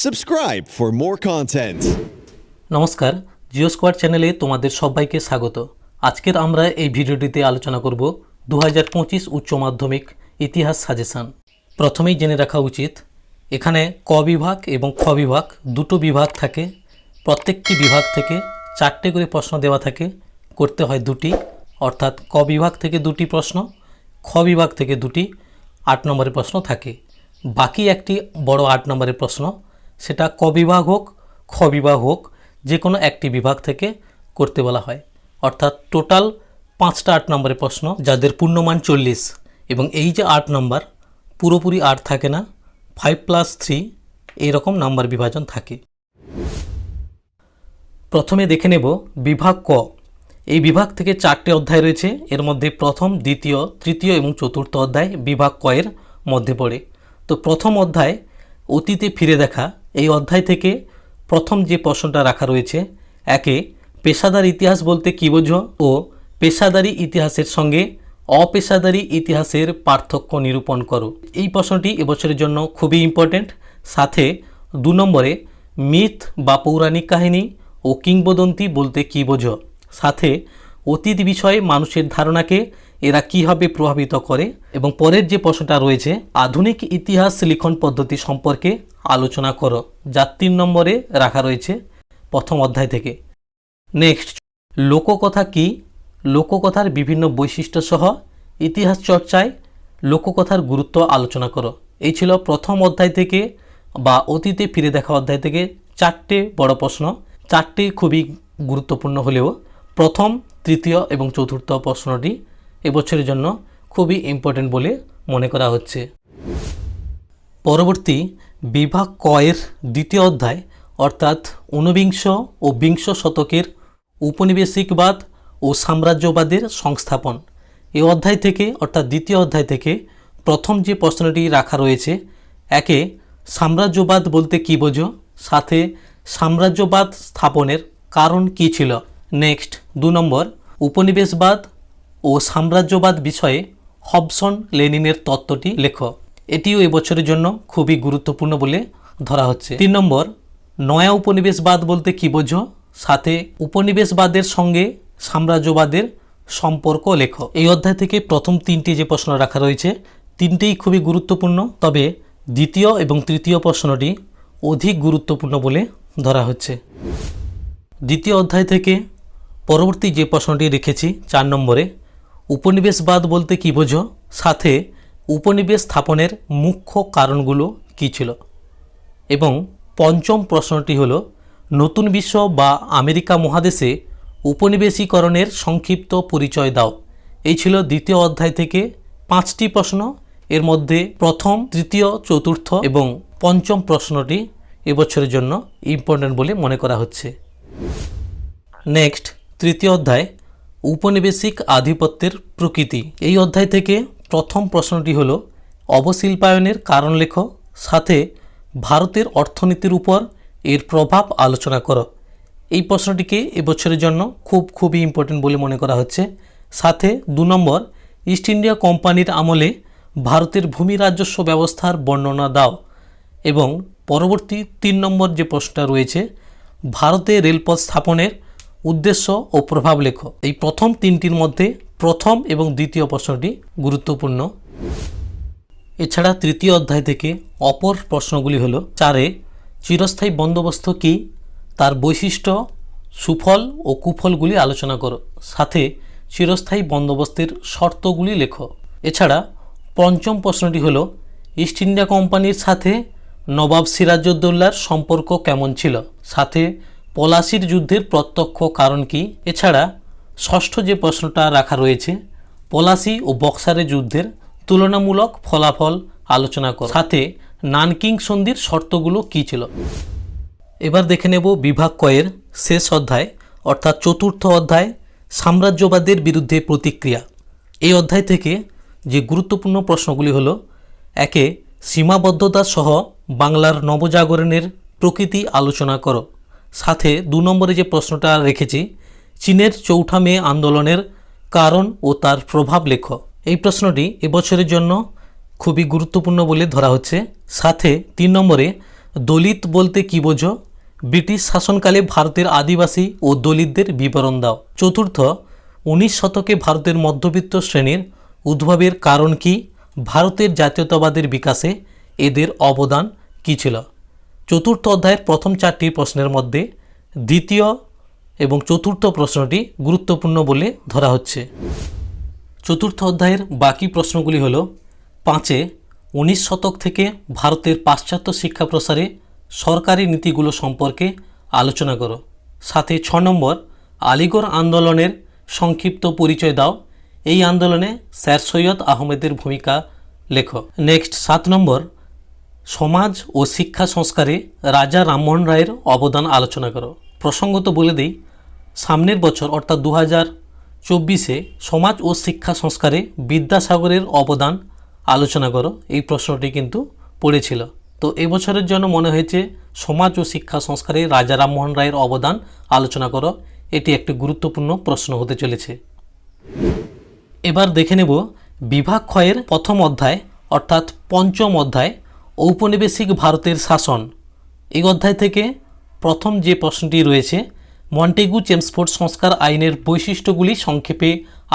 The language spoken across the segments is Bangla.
Subscribe for more content. নমস্কার, জিও স্কোয়াড চ্যানেলে তোমাদের সবাইকে স্বাগত। আজকের আমরা এই ভিডিওটিতে আলোচনা করব 2025 উচ্চ মাধ্যমিক ইতিহাস সাজেশন। প্রথমেই জেনে রাখা উচিত এখানে ক বিভাগ এবং খ বিভাগ দুটো বিভাগ থাকে। প্রত্যেকটি বিভাগ থেকে 4টে করে প্রশ্ন দেওয়া থাকে, করতে হয় দুটি, অর্থাৎ ক বিভাগ থেকে দুটি প্রশ্ন, খ বিভাগ থেকে দুটি 8 নম্বরের প্রশ্ন থাকে। বাকি একটি বড় 8 নম্বরের প্রশ্ন, সেটা ক বিভাগ হোক খ বিভাগ হোক যে কোনো একটি বিভাগ থেকে করতে বলা হয়। অর্থাৎ টোটাল 5টা 8 নম্বরের প্রশ্ন, যাদের পূর্ণমান 40, এবং এই যে 8 নম্বর পুরোপুরি 8 থাকে না, 5+3 এইরকম নাম্বার বিভাজন থাকে। প্রথমে দেখে নেব বিভাগ ক। এই বিভাগ থেকে 4টে অধ্যায় রয়েছে, এর মধ্যে প্রথম, দ্বিতীয়, তৃতীয় এবং চতুর্থ অধ্যায় বিভাগ ক এর মধ্যে পড়ে। তো প্রথম অধ্যায় অতীতে ফিরে দেখা, এই অধ্যায় থেকে প্রথম যে প্রশ্নটা রাখা রয়েছে, একে পেশাদার ইতিহাস বলতে কী বোঝো ও পেশাদারি ইতিহাসের সঙ্গে অপেশাদারি ইতিহাসের পার্থক্য নিরূপণ করো। এই প্রশ্নটি এবছরের জন্য খুবই ইম্পর্ট্যান্ট। সাথে 2 নম্বরে মিথ বা পৌরাণিক কাহিনী ও কিংবদন্তি বলতে কী বোঝো। সাথে অতীত বিষয়ে মানুষের ধারণাকে এরা কীভাবে প্রভাবিত করে। এবং পরের যে প্রশ্নটা রয়েছে, আধুনিক ইতিহাস লিখন পদ্ধতি সম্পর্কে আলোচনা করো, যা 3 নম্বরে রাখা রয়েছে প্রথম অধ্যায় থেকে। নেক্সট, লোককথা কি, লোককথার বিভিন্ন বৈশিষ্ট্য সহ ইতিহাস চর্চায় লোককথার গুরুত্ব আলোচনা করো। এই ছিল প্রথম অধ্যায় থেকে বা অতীতে ফিরে দেখা অধ্যায় থেকে 4টে বড় প্রশ্ন। 4টে খুবই গুরুত্বপূর্ণ হলেও প্রথম, তৃতীয় এবং চতুর্থ প্রশ্নটি এবছরের জন্য খুবই ইম্পর্টেন্ট বলে মনে করা হচ্ছে। পরবর্তী বিভাগ ক এর দ্বিতীয় অধ্যায়, অর্থাৎ ঊনবিংশ ও বিংশ শতকের উপনিবেশিকবাদ ও সাম্রাজ্যবাদের সংস্থাপন। এই অধ্যায় থেকে, অর্থাৎ দ্বিতীয় অধ্যায় থেকে প্রথম যে প্রশ্নটি রাখা রয়েছে, একে সাম্রাজ্যবাদ বলতে কী বোঝো, সাথে সাম্রাজ্যবাদ স্থাপনের কারণ কী ছিল। নেক্সট 2 নম্বর, উপনিবেশবাদ ও সাম্রাজ্যবাদ বিষয়ে হবসন লেনিনের তত্ত্বটি লেখো। এটিও এবছরের জন্য খুবই গুরুত্বপূর্ণ বলে ধরা হচ্ছে। 3 নম্বর, নয়া উপনিবেশবাদ বলতে কী বোঝো, সাথে উপনিবেশবাদের সঙ্গে সাম্রাজ্যবাদের সম্পর্ক লেখো। এই অধ্যায় থেকে প্রথম 3টি যে প্রশ্ন রাখা রয়েছে, 3টেই খুবই গুরুত্বপূর্ণ, তবে দ্বিতীয় এবং তৃতীয় প্রশ্নটি অধিক গুরুত্বপূর্ণ বলে ধরা হচ্ছে। দ্বিতীয় অধ্যায় থেকে পরবর্তী যে প্রশ্নটি রেখেছি 4 নম্বরে, উপনিবেশবাদ বলতে কী বোঝো, সাথে উপনিবেশ স্থাপনের মুখ্য কারণগুলো কী ছিল। এবং পঞ্চম প্রশ্নটি হলো, নতুন বিশ্ব বা আমেরিকা মহাদেশে উপনিবেশীকরণের সংক্ষিপ্ত পরিচয় দাও। এই ছিল দ্বিতীয় অধ্যায় থেকে 5টি প্রশ্ন। এর মধ্যে প্রথম, তৃতীয়, চতুর্থ এবং পঞ্চম প্রশ্নটি এবছরের জন্য ইম্পর্ট্যান্ট বলে মনে করা হচ্ছে। নেক্সট, তৃতীয় অধ্যায় উপনিবেশিক আধিপত্যের প্রকৃতি। এই অধ্যায় থেকে প্রথম প্রশ্নটি হলো, অবশিল্পায়নের কারণ লেখো, সাথে ভারতের অর্থনীতির উপর এর প্রভাব আলোচনা করো। এই প্রশ্নটিকে এবছরের জন্য খুবই ইম্পর্টেন্ট বলে মনে করা হচ্ছে। সাথে 2 নম্বর, ইস্ট ইন্ডিয়া কোম্পানির আমলে ভারতের ভূমি রাজস্ব ব্যবস্থার বর্ণনা দাও। এবং পরবর্তী 3 নম্বর যে প্রশ্নটা রয়েছে, ভারতে রেলপথ স্থাপনের উদ্দেশ্য ও প্রভাব লেখো। এই প্রথম 3টির মধ্যে প্রথম এবং দ্বিতীয় প্রশ্নটি গুরুত্বপূর্ণ। এছাড়া তৃতীয় অধ্যায় থেকে অপর প্রশ্নগুলি হলো, 4এ চিরস্থায়ী বন্দোবস্ত কী, তার বৈশিষ্ট্য, সুফল ও কুফলগুলি আলোচনা করো, সাথে চিরস্থায়ী বন্দোবস্তের শর্তগুলি লেখো। এছাড়া পঞ্চম প্রশ্নটি হলো, ইস্ট ইন্ডিয়া কোম্পানির সাথে নবাব সিরাজউদ্দৌলার সম্পর্ক কেমন ছিল, সাথে পলাশির যুদ্ধের প্রত্যক্ষ কারণ কী। এছাড়া ষষ্ঠ যে প্রশ্নটা রাখা রয়েছে, পলাশি ও বক্সারের যুদ্ধের তুলনামূলক ফলাফল আলোচনা করো, সাথে নানকিং সন্ধির শর্তগুলো কী ছিল। এবার দেখে নেব বিভাগ ক এর শেষ অধ্যায়, অর্থাৎ চতুর্থ অধ্যায়, সাম্রাজ্যবাদের বিরুদ্ধে প্রতিক্রিয়া। এই অধ্যায় থেকে যে গুরুত্বপূর্ণ প্রশ্নগুলি হলো, একে সীমাবদ্ধতা সহ বাংলার নবজাগরণের প্রকৃতি আলোচনা করো, সাথে 2 নম্বরে যে প্রশ্নটা রেখেছি, চীনের চৌঠা মে আন্দোলনের কারণ ও তার প্রভাব লেখো। এই প্রশ্নটি এবছরের জন্য খুবই গুরুত্বপূর্ণ বলে ধরা হচ্ছে। সাথে 3 নম্বরে দলিত বলতে কী বোঝো? ব্রিটিশ শাসনকালে ভারতের আদিবাসী ও দলিতদের বিবরণ দাও। চতুর্থ, 19 শতকে ভারতের মধ্যবিত্ত শ্রেণীর উদ্ভবের কারণ কি? ভারতের জাতীয়তাবাদের বিকাশে এদের অবদান কী ছিল? চতুর্থ অধ্যায়ের প্রথম 4টি প্রশ্নের মধ্যে দ্বিতীয় এবং চতুর্থ প্রশ্নটি গুরুত্বপূর্ণ বলে ধরা হচ্ছে। চতুর্থ অধ্যায়ের বাকি প্রশ্নগুলি হলো 5 19 শতক থেকে ভারতের পাশ্চাত্য শিক্ষা প্রসারে সরকারি নীতিগুলো সম্পর্কে আলোচনা করো। সাথে 6 নম্বর, আলিগড় আন্দোলনের সংক্ষিপ্ত পরিচয় দাও। এই আন্দোলনে স্যার সৈয়দ আহমেদের ভূমিকা লেখো। নেক্সট 7 নম্বর, সমাজ ও শিক্ষা সংস্কারে রাজা রামমোহন রায়ের অবদান আলোচনা করো। প্রসঙ্গত বলে দিই, সামনের বছর অর্থাৎ 2024-এ সমাজ ও শিক্ষা সংস্কারে বিদ্যাসাগরের অবদান আলোচনা করো, এই প্রশ্নটি কিন্তু পড়েছিল। তো এবছরের জন্য মনে হয়েছে সমাজ ও শিক্ষা সংস্কারে রাজা রামমোহন রায়ের অবদান আলোচনা করো, এটি একটি গুরুত্বপূর্ণ প্রশ্ন হতে চলেছে। এবার দেখে নেব বিভাগ ক্ষয়ের প্রথম অধ্যায় অর্থাৎ পঞ্চম অধ্যায়, ঔপনিবেশিক ভারতের শাসন। এই অধ্যায় থেকে প্রথম যে প্রশ্নটি রয়েছে, মন্টেগু চেমসফোর্ড সংস্কার আইনের বৈশিষ্ট্যগুলি সংক্ষেপে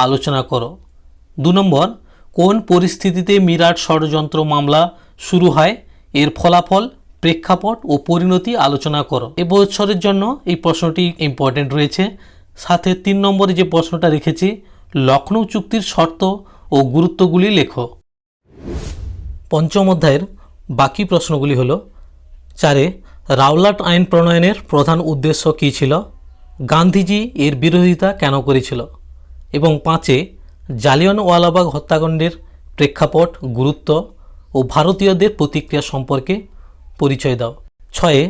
আলোচনা করো। 2 নম্বর, কোন পরিস্থিতিতে মিরাট ষড়যন্ত্র মামলা শুরু হয়, এর ফলাফল, প্রেক্ষাপট ও পরিণতি আলোচনা করো। এবছরের জন্য এই প্রশ্নটি ইম্পর্টেন্ট রয়েছে। সাথে 3 নম্বরে যে প্রশ্নটা রেখেছি, লখনৌ চুক্তির শর্ত ও গুরুত্বগুলি লেখো। পঞ্চম অধ্যায়ের বাকি প্রশ্নগুলি হলো 4 রাওলাট আইন প্রণয়নের প্রধান উদ্দেশ্য কী ছিল, গান্ধীজি এর বিরোধিতা কেন করেছিল, এবং 5 জালিয়ানওয়ালাবাগ হত্যাকাণ্ডের প্রেক্ষাপট, গুরুত্ব ও ভারতীয়দের প্রতিক্রিয়া সম্পর্কে পরিচয় দাও। 6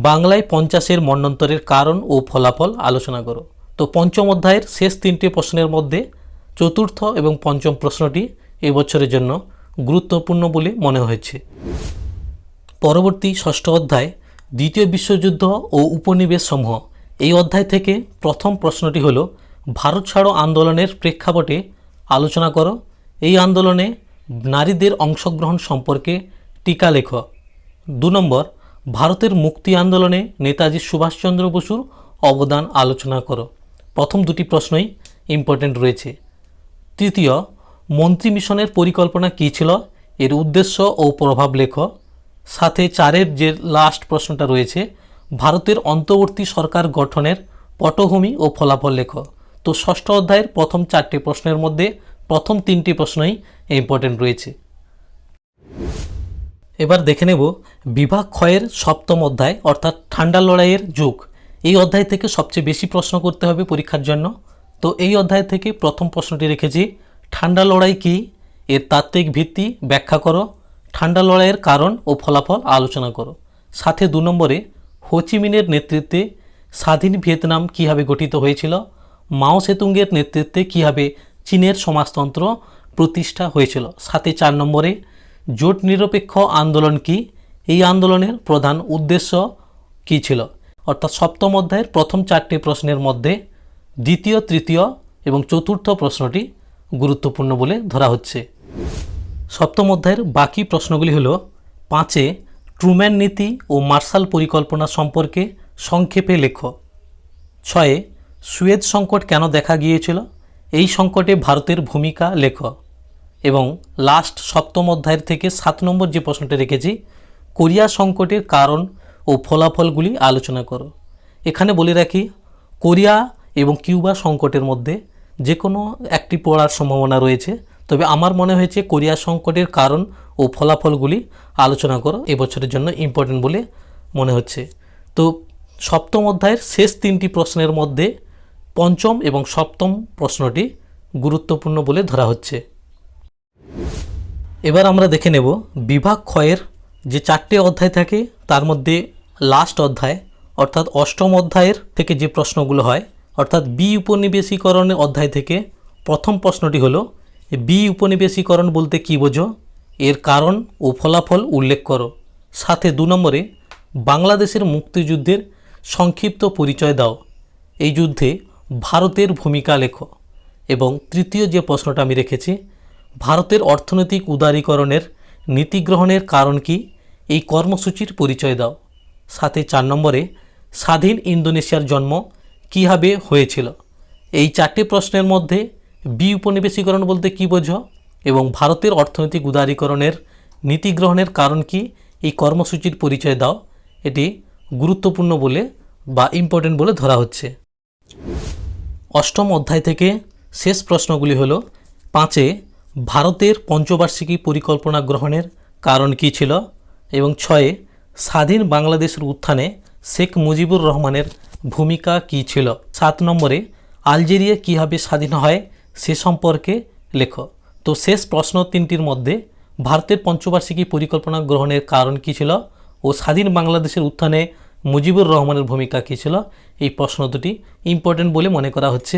বাংলায় 50-এর মন্বন্তরের কারণ ও ফলাফল আলোচনা করো। তো পঞ্চম অধ্যায়ের শেষ 3টি প্রশ্নের মধ্যে চতুর্থ এবং পঞ্চম প্রশ্নটি এবছরের জন্য গুরুত্বপূর্ণ বলে মনে হয়েছে। পরবর্তী ষষ্ঠ অধ্যায়, দ্বিতীয় বিশ্বযুদ্ধ ও উপনিবেশ সমূহ। এই অধ্যায় থেকে প্রথম প্রশ্নটি হল ভারত ছাড়ো আন্দোলনের প্রেক্ষাপটে আলোচনা করো। এই আন্দোলনে নারীদের অংশগ্রহণ সম্পর্কে টিকা লেখো। 2 নম্বর, ভারতের মুক্তি আন্দোলনে নেতাজি সুভাষচন্দ্র বসুর অবদান আলোচনা করো। প্রথম 2টি প্রশ্নই ইম্পর্টেন্ট রয়েছে। তৃতীয়, মন্ত্রী মিশনের পরিকল্পনা কী ছিল, এর উদ্দেশ্য ও প্রভাব লেখো। সাথে 4-এর যে লাস্ট প্রশ্নটা রয়েছে, ভারতের অন্তর্বর্তী সরকার গঠনের পটভূমি ও ফলাফল লেখো। তো ষষ্ঠ অধ্যায়ের প্রথম 4টি প্রশ্নের মধ্যে প্রথম 3টি প্রশ্নই ইম্পর্টেন্ট রয়েছে। এবার দেখে নেব বিভাগ ক্ষয়ের সপ্তম অধ্যায় অর্থাৎ ঠান্ডা লড়াইয়ের যুগ। এই অধ্যায় থেকে সবচেয়ে বেশি প্রশ্ন করতে হবে পরীক্ষার জন্য। তো এই অধ্যায় থেকে প্রথম প্রশ্নটি রেখেছি, ঠান্ডা লড়াই কী, এর তাত্ত্বিক ভিত্তি ব্যাখ্যা করো। ঠান্ডা লড়াইয়ের কারণ ও ফলাফল আলোচনা করো। সাথে 2 নম্বরে হোচিমিনের নেতৃত্বে স্বাধীন ভিয়েতনাম কীভাবে গঠিত হয়েছিল, মাও সেতুংয়ের নেতৃত্বে কীভাবে চীনের সমাজতন্ত্র প্রতিষ্ঠা হয়েছিল। সাথে 4 নম্বরে জোট নিরপেক্ষ আন্দোলন কি, এই আন্দোলনের প্রধান উদ্দেশ্য কী ছিল। অর্থাৎ সপ্তম অধ্যায়ের প্রথম 4টি প্রশ্নের মধ্যে দ্বিতীয়, তৃতীয় এবং চতুর্থ প্রশ্নটি গুরুত্বপূর্ণ বলে ধরা হচ্ছে। সপ্তম অধ্যায়ের বাকি প্রশ্নগুলি হলো 5 ট্রুম্যান নীতি ও মার্শাল পরিকল্পনা সম্পর্কে সংক্ষেপে লেখো। 6 সুয়েজ সংকট কেন দেখা গিয়েছিল, এই সংকটে ভারতের ভূমিকা লেখো। এবং লাস্ট সপ্তম অধ্যায়ের থেকে 7 নম্বর যে প্রশ্নটি রেখেছি, কোরিয়া সংকটের কারণ ও ফলাফলগুলি আলোচনা করো। এখানে বলে রাখি, কোরিয়া এবং কিউবা সংকটের মধ্যে যে কোনো একটি পড়ার সম্ভাবনা রয়েছে, তবে আমার মনে হয়েছে কোরিয়া সংকটের কারণ ও ফলাফলগুলি আলোচনা করো, এবছরের জন্য ইম্পর্টেন্ট বলে মনে হচ্ছে। তো সপ্তম অধ্যায়ের শেষ 3টি প্রশ্নের মধ্যে পঞ্চম এবং সপ্তম প্রশ্নটি গুরুত্বপূর্ণ বলে ধরা হচ্ছে। এবার আমরা দেখে নেব বিভাগ ক্ষয়ের যে 4টে অধ্যায় থাকে তার মধ্যে লাস্ট অধ্যায় অর্থাৎ অষ্টম অধ্যায়ের থেকে যে প্রশ্নগুলো হয়, অর্থাৎ বি উপনিবেশিকরণের অধ্যায় থেকে প্রথম প্রশ্নটি হলো বি উপনিবেশিকরণ বলতে কী বোঝো, এর কারণ ও ফলাফল উল্লেখ করো। সাথে 2 নম্বরে বাংলাদেশের মুক্তিযুদ্ধের সংক্ষিপ্ত পরিচয় দাও, এই যুদ্ধে ভারতের ভূমিকা লেখো। এবং তৃতীয় যে প্রশ্নটা আমি রেখেছি, ভারতের অর্থনৈতিক উদারীকরণের নীতি গ্রহণের কারণ কি, এই কর্মসূচির পরিচয় দাও। সাথে 4 নম্বরে স্বাধীন ইন্দোনেশিয়ার জন্ম কীভাবে হয়েছিল। এই 4টি প্রশ্নের মধ্যে বি উপনিবেশীকরণ বলতে কী বোঝো এবং ভারতের অর্থনৈতিক উদারীকরণের নীতি গ্রহণের কারণ কি, এই কর্মসূচির পরিচয় দাও। এটি গুরুত্বপূর্ণ বলে বা ইম্পর্টেন্ট বলে ধরা হচ্ছে। অষ্টম অধ্যায় থেকে শেষ প্রশ্নগুলি হলো 5-এ ভারতের পঞ্চবার্ষিকী পরিকল্পনা গ্রহণের কারণ কী ছিল এবং 6-এ স্বাধীন বাংলাদেশের উত্থানে শেখ মুজিবুর রহমানের ভূমিকা কী ছিল। 7 নম্বরে আলজেরিয়া কীভাবে স্বাধীন হয় সে সম্পর্কে লেখো। তো শেষ প্রশ্ন 3টির মধ্যে ভারতের পঞ্চবার্ষিকী পরিকল্পনা গ্রহণের কারণ কী ছিল ও স্বাধীন বাংলাদেশের উত্থানে মুজিবুর রহমানের ভূমিকা কী ছিল, এই প্রশ্ন দুটি ইম্পর্টেন্ট বলে মনে করা হচ্ছে।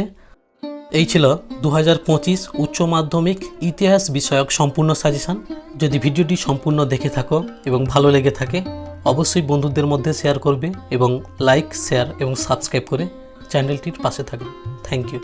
এই ছিল 2025 উচ্চ মাধ্যমিক ইতিহাস বিষয়ক সম্পূর্ণ সাজেশান। যদি ভিডিওটি সম্পূর্ণ দেখে থাকো এবং ভালো লেগে থাকে অবশ্যই বন্ধুদের মধ্যে শেয়ার করবে এবং লাইক, শেয়ার এবং সাবস্ক্রাইব করে চ্যানেলটির পাশে থাকবে। Thank you.